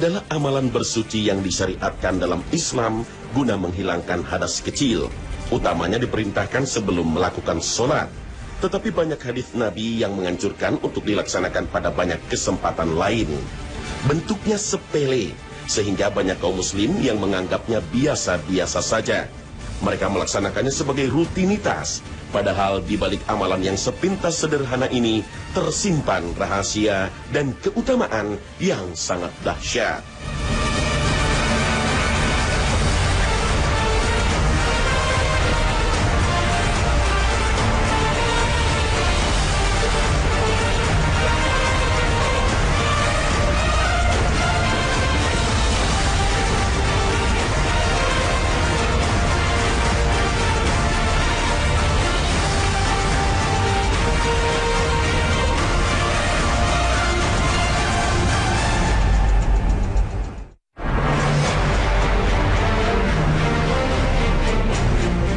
adalah amalan bersuci yang disyariatkan dalam Islam guna menghilangkan hadas kecil. Utamanya diperintahkan sebelum melakukan sholat. Tetapi banyak hadis Nabi yang menganjurkan untuk dilaksanakan pada banyak kesempatan lain. Bentuknya sepele, sehingga banyak kaum muslim yang menganggapnya biasa-biasa saja. Mereka melaksanakannya sebagai rutinitas. Padahal di balik amalan yang sepintas sederhana ini tersimpan rahasia dan keutamaan yang sangat dahsyat.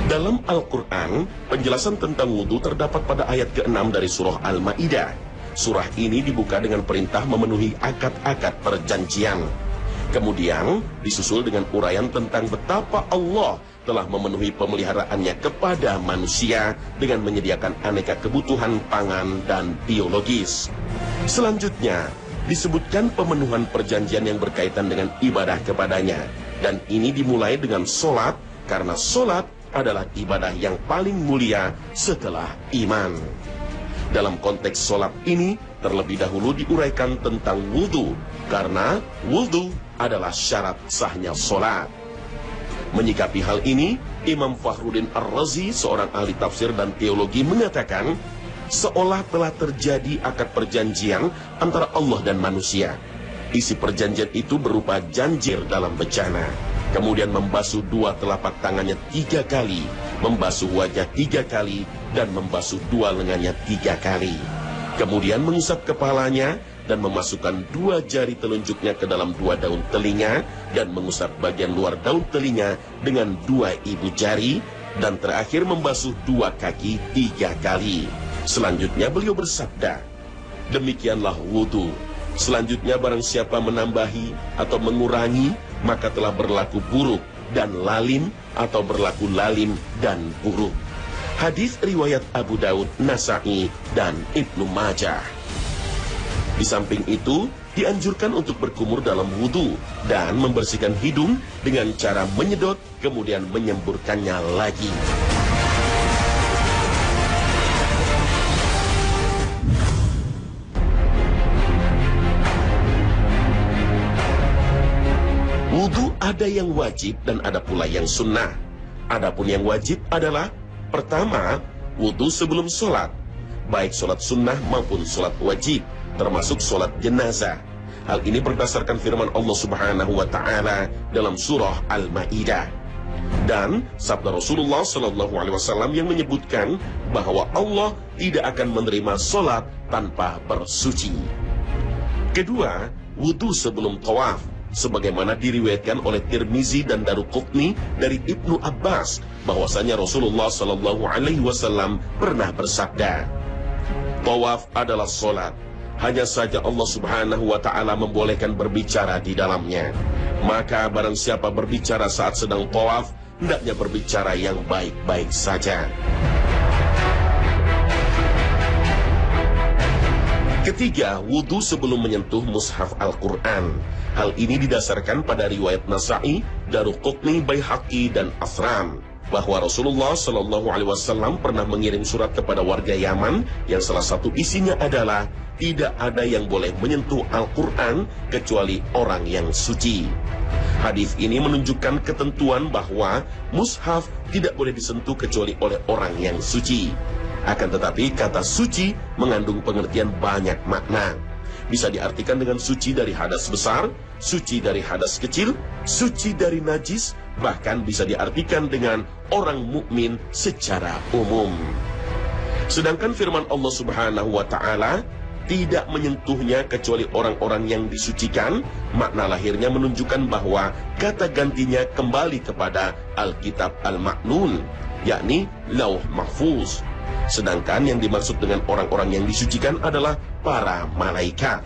Dalam Al-Quran, penjelasan tentang wudhu terdapat pada ayat ke-6 dari surah Al-Ma'idah. Surah ini dibuka dengan perintah memenuhi akad-akad perjanjian. Kemudian disusul dengan uraian tentang betapa Allah telah memenuhi pemeliharaannya kepada manusia dengan menyediakan aneka kebutuhan pangan dan biologis. Selanjutnya, disebutkan pemenuhan perjanjian yang berkaitan dengan ibadah kepadanya. Dan ini dimulai dengan sholat, karena sholat adalah ibadah yang paling mulia setelah iman. Dalam konteks sholat ini, terlebih dahulu diuraikan tentang wudhu, karena wudhu adalah syarat sahnya sholat. Menyikapi hal ini, Imam Fakhruddin Ar-Razi, seorang ahli tafsir dan teologi, mengatakan, seolah telah terjadi akad perjanjian antara Allah dan manusia. Isi perjanjian itu berupa janjir dalam bencana. Kemudian membasuh dua telapak tangannya 3 kali, membasuh wajah 3 kali, dan membasuh dua lengannya 3 kali. Kemudian mengusap kepalanya dan memasukkan 2 jari telunjuknya ke dalam 2 daun telinga dan mengusap bagian luar daun telinga dengan 2 ibu jari, dan terakhir membasuh 2 kaki 3 kali. Selanjutnya beliau bersabda, demikianlah wudhu. Selanjutnya barang siapa menambahi atau mengurangi, maka telah berlaku buruk dan lalim, atau berlaku lalim dan buruk. Hadis riwayat Abu Daud, Nasa'i, dan Ibnu Majah. Di samping itu, dianjurkan untuk berkumur dalam wudhu dan membersihkan hidung dengan cara menyedot kemudian menyemburkannya lagi. Wudhu ada yang wajib dan ada pula yang sunnah. Adapun yang wajib adalah, pertama, wudhu sebelum sholat, baik sholat sunnah maupun sholat wajib, termasuk sholat jenazah. Hal ini berdasarkan firman Allah Subhanahu wa Ta'ala dalam surah Al-Ma'idah. Dan sabda Rasulullah SAW yang menyebutkan bahwa Allah tidak akan menerima sholat tanpa bersuci. Kedua, wudhu sebelum tawaf, sebagaimana diriwayatkan oleh Tirmizi dan Daruqutni dari Ibnu Abbas bahwasanya Rasulullah SAW pernah bersabda, tawaf adalah sholat, hanya saja Allah Subhanahu wa Ta'ala membolehkan berbicara di dalamnya. Maka barang siapa berbicara saat sedang tawaf, hendaknya berbicara yang baik-baik saja. Ketiga, wudhu sebelum menyentuh mushaf Al-Quran. Hal ini didasarkan pada riwayat Nasa'i, Daruqutni, Baihaqi, dan Afram, bahwa Rasulullah SAW pernah mengirim surat kepada warga Yaman yang salah satu isinya adalah tidak ada yang boleh menyentuh Al-Quran kecuali orang yang suci. Hadis ini menunjukkan ketentuan bahwa mushaf tidak boleh disentuh kecuali oleh orang yang suci. Akan tetapi kata suci mengandung pengertian banyak makna. Bisa diartikan dengan suci dari hadas besar, suci dari hadas kecil, suci dari najis, bahkan bisa diartikan dengan orang mukmin secara umum. Sedangkan firman Allah Subhanahu wa Ta'ala, tidak menyentuhnya kecuali orang-orang yang disucikan, makna lahirnya menunjukkan bahwa kata gantinya kembali kepada Alkitab Al-Maknun, yakni Lauh Mahfuz. Sedangkan yang dimaksud dengan orang-orang yang disucikan adalah para malaikat.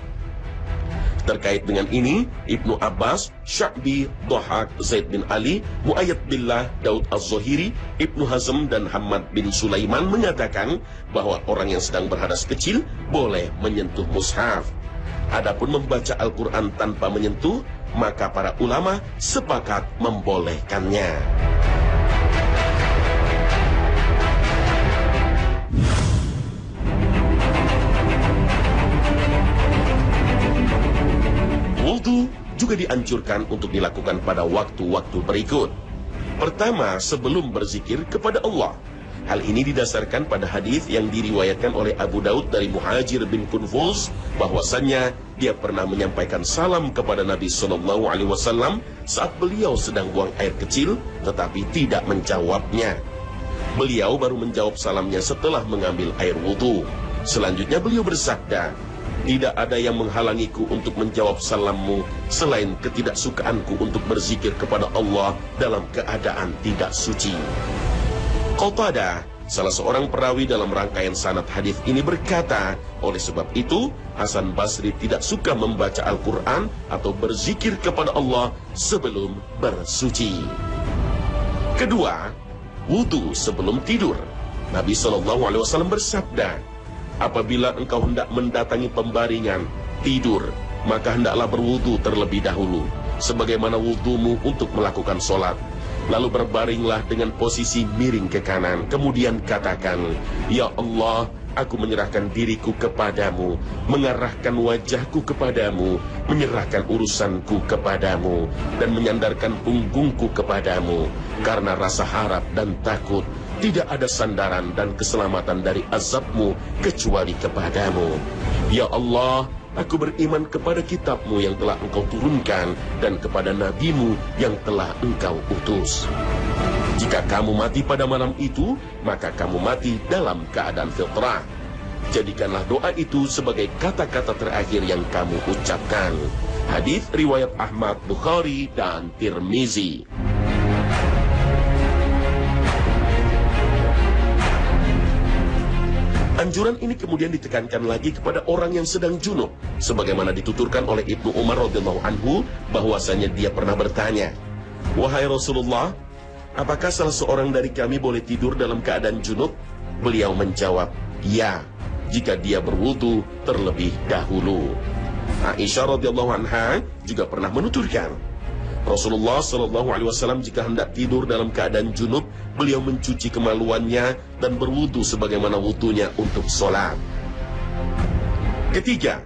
Terkait dengan ini, Ibnu Abbas, Sya'bi, Dhahak, Zaid bin Ali, Mu'ayyad billah, Daud Az-Zahiri, Ibnu Hazm, dan Hammad bin Sulaiman mengatakan bahwa orang yang sedang berhadas kecil boleh menyentuh mushaf. Adapun membaca Al-Quran tanpa menyentuh, maka para ulama sepakat membolehkannya. Wudu juga dianjurkan untuk dilakukan pada waktu-waktu berikut. Pertama, sebelum berzikir kepada Allah. Hal ini didasarkan pada hadis yang diriwayatkan oleh Abu Daud dari Muhajir bin Kunfuz, bahwasannya dia pernah menyampaikan salam kepada Nabi SAW saat beliau sedang buang air kecil, tetapi tidak menjawabnya. Beliau baru menjawab salamnya setelah mengambil air wudu. Selanjutnya beliau bersabda, "Tidak ada yang menghalangiku untuk menjawab salammu selain ketidaksukaanku untuk berzikir kepada Allah dalam keadaan tidak suci." Qatadah, salah seorang perawi dalam rangkaian sanad hadis ini berkata, oleh sebab itu Hasan Basri tidak suka membaca Al-Quran atau berzikir kepada Allah sebelum bersuci. Kedua, wudu sebelum tidur. Nabi SAW bersabda, "Apabila engkau hendak mendatangi pembaringan, tidur, maka hendaklah berwudu terlebih dahulu, sebagaimana wudumu untuk melakukan sholat. Lalu berbaringlah dengan posisi miring ke kanan, kemudian katakan, 'Ya Allah, aku menyerahkan diriku kepadamu, mengarahkan wajahku kepadamu, menyerahkan urusanku kepadamu, dan menyandarkan punggungku kepadamu, karena rasa harap dan takut. Tidak ada sandaran dan keselamatan dari azabmu kecuali kepadamu. Ya Allah, aku beriman kepada kitabmu yang telah engkau turunkan dan kepada nabimu yang telah engkau utus. Jika kamu mati pada malam itu, maka kamu mati dalam keadaan fitrah. Jadikanlah doa itu sebagai kata-kata terakhir yang kamu ucapkan." Hadis riwayat Ahmad, Bukhari, dan Tirmizi. Anjuran ini kemudian ditekankan lagi kepada orang yang sedang junub, sebagaimana dituturkan oleh Ibnu Umar radhiyallahu anhu, bahwasanya dia pernah bertanya, "Wahai Rasulullah, apakah salah seorang dari kami boleh tidur dalam keadaan junub?" Beliau menjawab, "Ya, jika dia berwudu terlebih dahulu." Aisyah radhiyallahu anha juga pernah menuturkan, Rasulullah SAW jika hendak tidur dalam keadaan junub, beliau mencuci kemaluannya dan berwudu sebagaimana wudunya untuk sholat. Ketiga,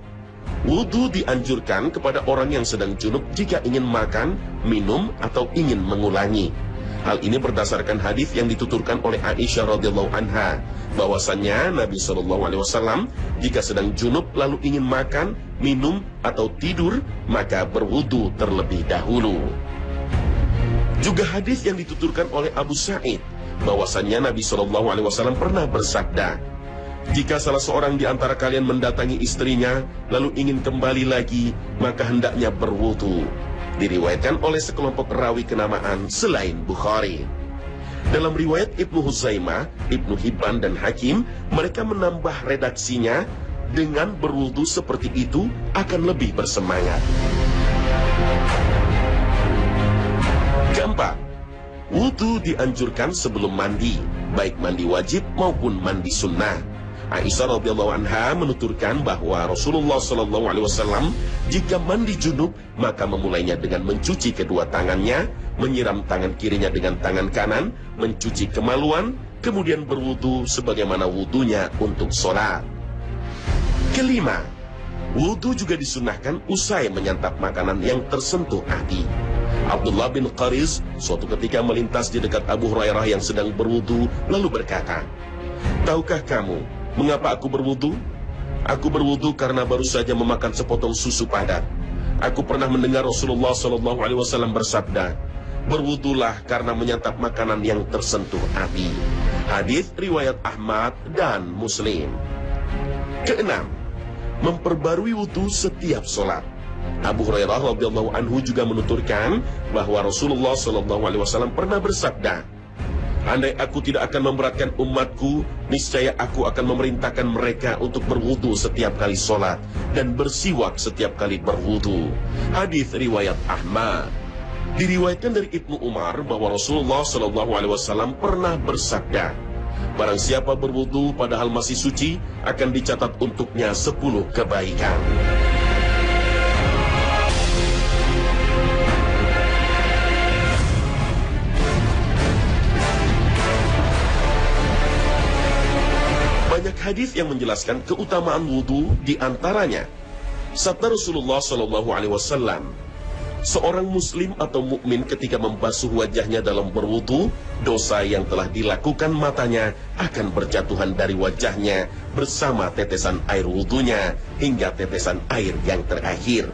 wudu dianjurkan kepada orang yang sedang junub jika ingin makan, minum, atau ingin mengulangi. Hal ini berdasarkan hadis yang dituturkan oleh Aisyah radhiyallahu anha, bahwasannya Nabi SAW jika sedang junub lalu ingin makan, minum, atau tidur, maka berwudu terlebih dahulu. Juga hadis yang dituturkan oleh Abu Sa'id, bahwasannya Nabi SAW pernah bersabda, "Jika salah seorang di antara kalian mendatangi istrinya lalu ingin kembali lagi, maka hendaknya berwudu." Diriwayatkan oleh sekelompok perawi kenamaan selain Bukhari. Dalam riwayat Ibnu Huzaimah, Ibnu Hibban, dan Hakim, mereka menambah redaksinya, dengan berwudu seperti itu akan lebih bersemangat. Keempat, wudu dianjurkan sebelum mandi, baik mandi wajib maupun mandi sunnah. Aisyah radhiyallahu anha menuturkan bahwa Rasulullah SAW jika mandi junub maka memulainya dengan mencuci kedua tangannya, menyiram tangan kirinya dengan tangan kanan, mencuci kemaluan, kemudian berwudu sebagaimana wudunya untuk sholat. Kelima, wudu juga disunahkan usai menyantap makanan yang tersentuh api. Abdullah bin Qaris suatu ketika melintas di dekat Abu Hurairah yang sedang berwudu lalu berkata, "Tahukah kamu mengapa aku berwudu? Aku berwudu karena baru saja memakan sepotong susu padat. Aku pernah mendengar Rasulullah SAW bersabda, berwudulah karena menyantap makanan yang tersentuh api." Hadis riwayat Ahmad dan Muslim. Keenam, memperbarui wudu setiap sholat. Abu Hurairah radhiyallahu anhu juga menuturkan bahwa Rasulullah SAW pernah bersabda, Andai aku tidak akan memberatkan umatku, niscaya aku akan memerintahkan mereka untuk berwudu setiap kali sholat dan bersiwak setiap kali berwudu. Hadis riwayat Ahmad. Diriwayatkan dari Ibnu Umar bahwa Rasulullah SAW pernah bersabda, barang siapa berwudu padahal masih suci, akan dicatat untuknya 10 kebaikan. Banyak hadis yang menjelaskan keutamaan wudu, di antaranya sabda Rasulullah SAW, seorang muslim atau mukmin ketika membasuh wajahnya dalam berwudu, dosa yang telah dilakukan matanya akan berjatuhan dari wajahnya bersama tetesan air wudunya hingga tetesan air yang terakhir.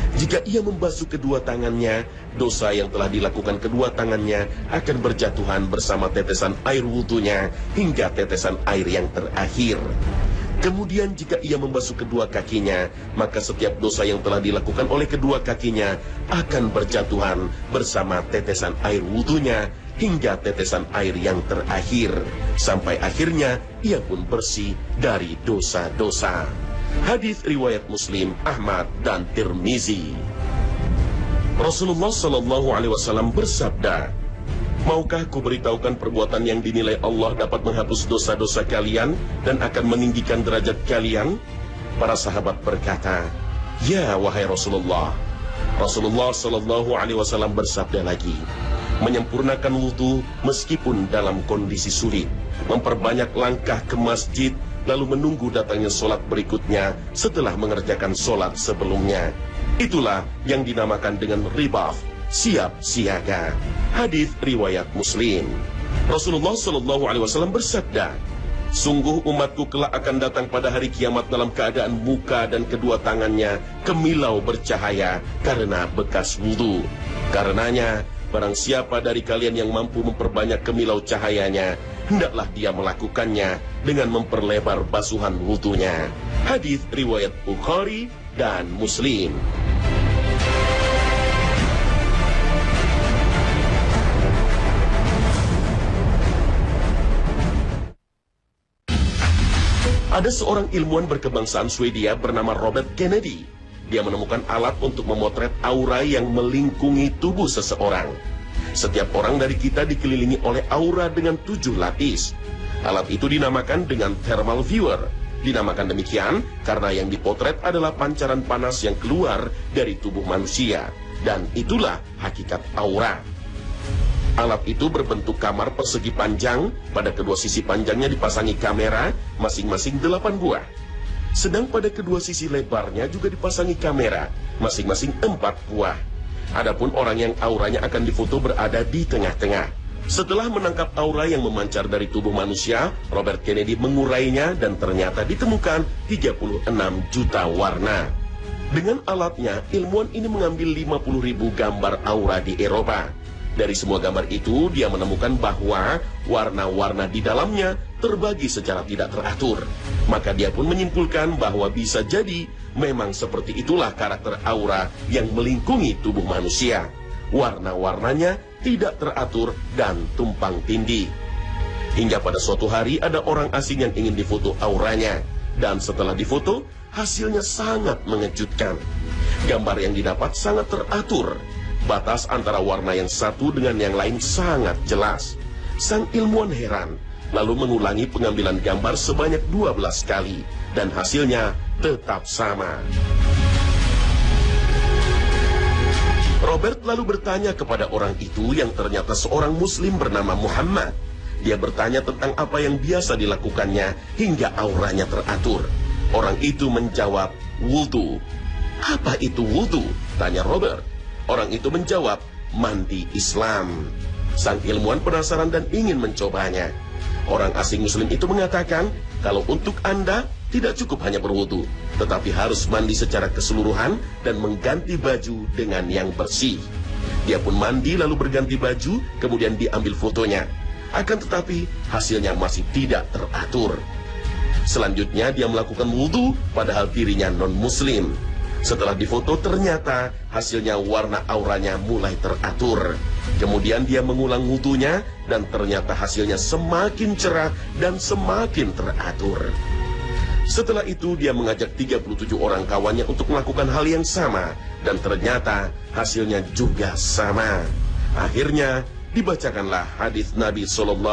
Jika ia membasuh kedua tangannya, dosa yang telah dilakukan kedua tangannya akan berjatuhan bersama tetesan air wudunya hingga tetesan air yang terakhir. Kemudian jika ia membasuh kedua kakinya, maka setiap dosa yang telah dilakukan oleh kedua kakinya akan berjatuhan bersama tetesan air wudunya hingga tetesan air yang terakhir. Sampai akhirnya ia pun bersih dari dosa-dosa. Hadis riwayat Muslim, Ahmad, dan Tirmizi. Rasulullah SAW bersabda, maukah ku beritahukan perbuatan yang dinilai Allah dapat menghapus dosa-dosa kalian dan akan meninggikan derajat kalian? Para sahabat berkata, ya wahai Rasulullah. Rasulullah SAW bersabda lagi, menyempurnakan wudu meskipun dalam kondisi sulit, memperbanyak langkah ke masjid, lalu menunggu datangnya sholat berikutnya setelah mengerjakan sholat sebelumnya. Itulah yang dinamakan dengan ribaf, siap siaga. Hadis riwayat Muslim. Rasulullah SAW bersabda, sungguh umatku kelak akan datang pada hari kiamat dalam keadaan muka dan kedua tangannya kemilau bercahaya karena bekas wudu. Karenanya, barang siapa dari kalian yang mampu memperbanyak kemilau cahayanya, hendaklah dia melakukannya dengan memperlebar basuhan wudunya. Hadis riwayat Bukhari dan Muslim. Ada seorang ilmuwan berkebangsaan Swedia bernama Robert Kennedy. Dia menemukan alat untuk memotret aura yang melingkungi tubuh seseorang. Setiap orang dari kita dikelilingi oleh aura dengan 7 lapis. Alat itu dinamakan dengan thermal viewer. Dinamakan demikian karena yang dipotret adalah pancaran panas yang keluar dari tubuh manusia. Dan itulah hakikat aura. Alat itu berbentuk kamar persegi panjang, pada kedua sisi panjangnya dipasangi kamera, masing-masing 8 buah. Sedang pada kedua sisi lebarnya juga dipasangi kamera, masing-masing 4 buah. Adapun orang yang auranya akan difoto berada di tengah-tengah. Setelah menangkap aura yang memancar dari tubuh manusia, Robert Kennedy mengurainya dan ternyata ditemukan 36 juta warna. Dengan alatnya, ilmuwan ini mengambil 50.000 gambar aura di Eropa. Dari semua gambar itu, dia menemukan bahwa warna-warna di dalamnya terbagi secara tidak teratur. Maka dia pun menyimpulkan bahwa bisa jadi memang seperti itulah karakter aura yang melingkungi tubuh manusia. Warna-warnanya tidak teratur dan tumpang tindih. Hingga pada suatu hari ada orang asing yang ingin difoto auranya. Dan setelah difoto, hasilnya sangat mengejutkan. Gambar yang didapat sangat teratur. Batas antara warna yang satu dengan yang lain sangat jelas. Sang ilmuwan heran, lalu mengulangi pengambilan gambar sebanyak 12 kali, dan hasilnya tetap sama. Robert lalu bertanya kepada orang itu yang ternyata seorang muslim bernama Muhammad. Dia bertanya tentang apa yang biasa dilakukannya hingga auranya teratur. Orang itu menjawab, wudu. Apa itu wudu? Tanya Robert. Orang itu menjawab, mandi Islam. Sang ilmuwan penasaran dan ingin mencobanya. Orang asing muslim itu mengatakan, kalau untuk Anda tidak cukup hanya berwudu, tetapi harus mandi secara keseluruhan dan mengganti baju dengan yang bersih. Dia pun mandi lalu berganti baju, kemudian diambil fotonya. Akan tetapi hasilnya masih tidak teratur. Selanjutnya dia melakukan wudu padahal dirinya non-muslim. Setelah difoto ternyata hasilnya warna auranya mulai teratur. Kemudian dia mengulang wudunya dan ternyata hasilnya semakin cerah dan semakin teratur. Setelah itu dia mengajak 37 orang kawannya untuk melakukan hal yang sama dan ternyata hasilnya juga sama. Akhirnya dibacakanlah hadis Nabi SAW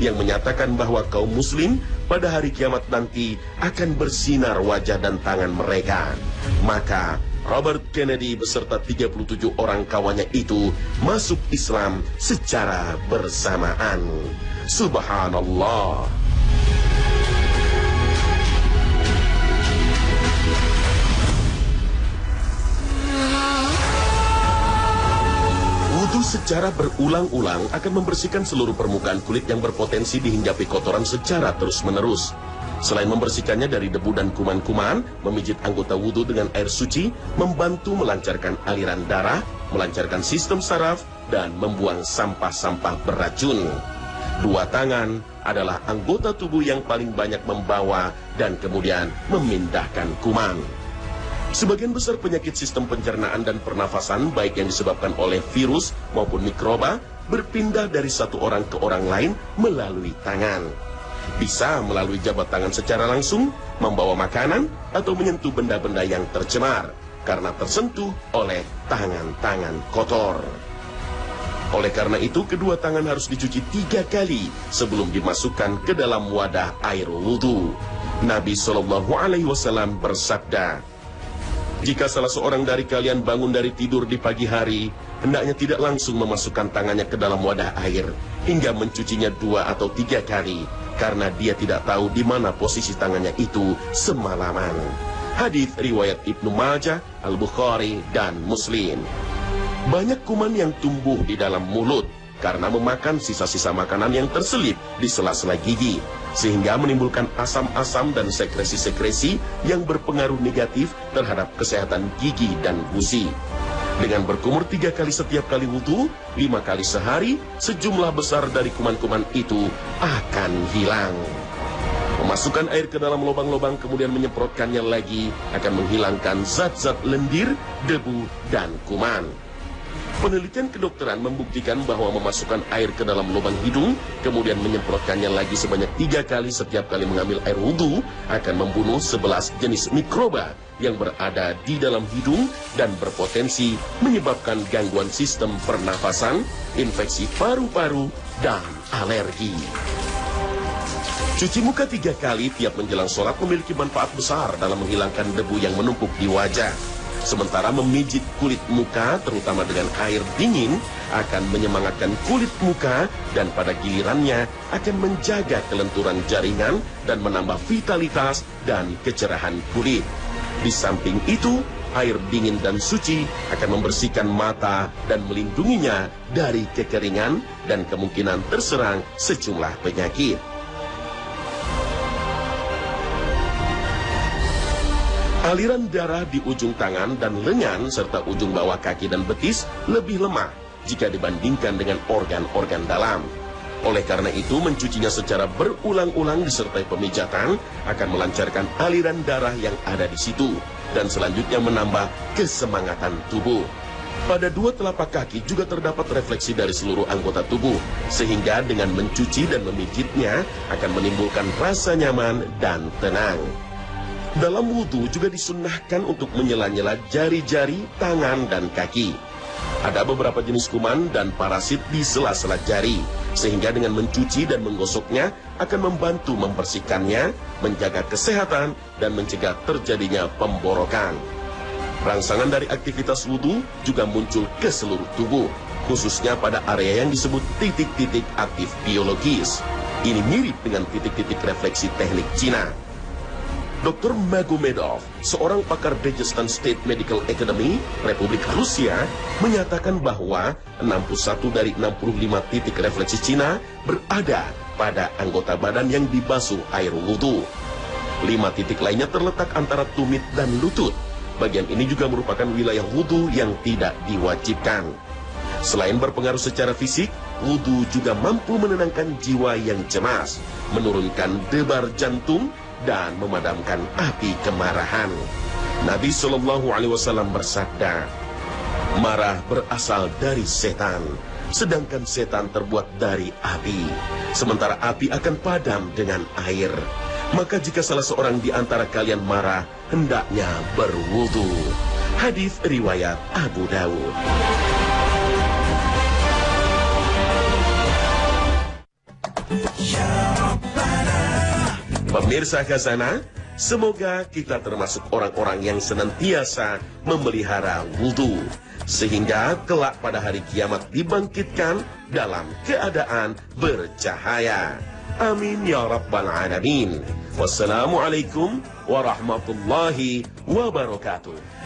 yang menyatakan bahwa kaum muslim pada hari kiamat nanti akan bersinar wajah dan tangan mereka. Maka Robert Kennedy beserta 37 orang kawannya itu masuk Islam secara bersamaan. Subhanallah. Wudu secara berulang-ulang akan membersihkan seluruh permukaan kulit yang berpotensi dihinggapi kotoran secara terus-menerus. Selain membersihkannya dari debu dan kuman-kuman, memijit anggota wudu dengan air suci membantu melancarkan aliran darah, melancarkan sistem saraf, dan membuang sampah-sampah beracun. Dua tangan adalah anggota tubuh yang paling banyak membawa dan kemudian memindahkan kuman. Sebagian besar penyakit sistem pencernaan dan pernafasan, baik yang disebabkan oleh virus maupun mikroba, berpindah dari satu orang ke orang lain melalui tangan. Bisa melalui jabat tangan secara langsung, membawa makanan, atau menyentuh benda-benda yang tercemar karena tersentuh oleh tangan-tangan kotor. Oleh karena itu, kedua tangan harus dicuci 3 kali sebelum dimasukkan ke dalam wadah air wudu. Nabi SAW bersabda, "Jika salah seorang dari kalian bangun dari tidur di pagi hari, hendaknya tidak langsung memasukkan tangannya ke dalam wadah air hingga mencucinya 2 atau 3 kali, karena dia tidak tahu di mana posisi tangannya itu semalaman." Hadits riwayat Ibnu Majah, Al-Bukhari, dan Muslim. Banyak kuman yang tumbuh di dalam mulut karena memakan sisa-sisa makanan yang terselip di sela-sela gigi, sehingga menimbulkan asam-asam dan sekresi-sekresi yang berpengaruh negatif terhadap kesehatan gigi dan gusi. Dengan berkumur 3 kali setiap kali wudu, 5 kali sehari, sejumlah besar dari kuman-kuman itu akan hilang. Memasukkan air ke dalam lubang-lubang kemudian menyemprotkannya lagi akan menghilangkan zat-zat lendir, debu, dan kuman. Penelitian kedokteran membuktikan bahwa memasukkan air ke dalam lubang hidung, kemudian menyemprotkannya lagi sebanyak 3 kali setiap kali mengambil air wudhu, akan membunuh 11 jenis mikroba yang berada di dalam hidung dan berpotensi menyebabkan gangguan sistem pernafasan, infeksi paru-paru, dan alergi. Cuci muka 3 kali tiap menjelang sholat memiliki manfaat besar dalam menghilangkan debu yang menumpuk di wajah. Sementara memijit kulit muka, terutama dengan air dingin, akan menyemangatkan kulit muka dan pada gilirannya akan menjaga kelenturan jaringan dan menambah vitalitas dan kecerahan kulit. Di samping itu, air dingin dan suci akan membersihkan mata dan melindunginya dari kekeringan dan kemungkinan terserang sejumlah penyakit. Aliran darah di ujung tangan dan lengan serta ujung bawah kaki dan betis lebih lemah jika dibandingkan dengan organ-organ dalam. Oleh karena itu, mencucinya secara berulang-ulang disertai pemijatan akan melancarkan aliran darah yang ada di situ dan selanjutnya menambah kesemangatan tubuh. Pada 2 telapak kaki juga terdapat refleksi dari seluruh anggota tubuh, sehingga dengan mencuci dan memijitnya akan menimbulkan rasa nyaman dan tenang. Dalam wudhu juga disunnahkan untuk menyela-nyela jari-jari, tangan, dan kaki. Ada beberapa jenis kuman dan parasit di sela-sela jari, sehingga dengan mencuci dan menggosoknya akan membantu membersihkannya, menjaga kesehatan, dan mencegah terjadinya pemborokan. Rangsangan dari aktivitas wudhu juga muncul ke seluruh tubuh, khususnya pada area yang disebut titik-titik aktif biologis. Ini mirip dengan titik-titik refleksi teknik Cina. Dr. Magomedov, seorang pakar Dagestan State Medical Academy, Republik Rusia, menyatakan bahwa 61 dari 65 titik refleksi Cina berada pada anggota badan yang dibasuh air wudhu. 5 titik lainnya terletak antara tumit dan lutut. Bagian ini juga merupakan wilayah wudhu yang tidak diwajibkan. Selain berpengaruh secara fisik, wudhu juga mampu menenangkan jiwa yang cemas, menurunkan debar jantung, dan memadamkan api kemarahan. Nabi SAW bersabda, Marah berasal dari setan, sedangkan setan terbuat dari api. Sementara api akan padam dengan air. Maka jika salah seorang di antara kalian marah, hendaknya berwudu. Hadis riwayat Abu Dawud. Pemirsa Khazanah, semoga kita termasuk orang-orang yang senantiasa memelihara wudu, sehingga kelak pada hari kiamat dibangkitkan dalam keadaan bercahaya. Amin ya rabbal alamin. Wassalamualaikum warahmatullahi wabarakatuh.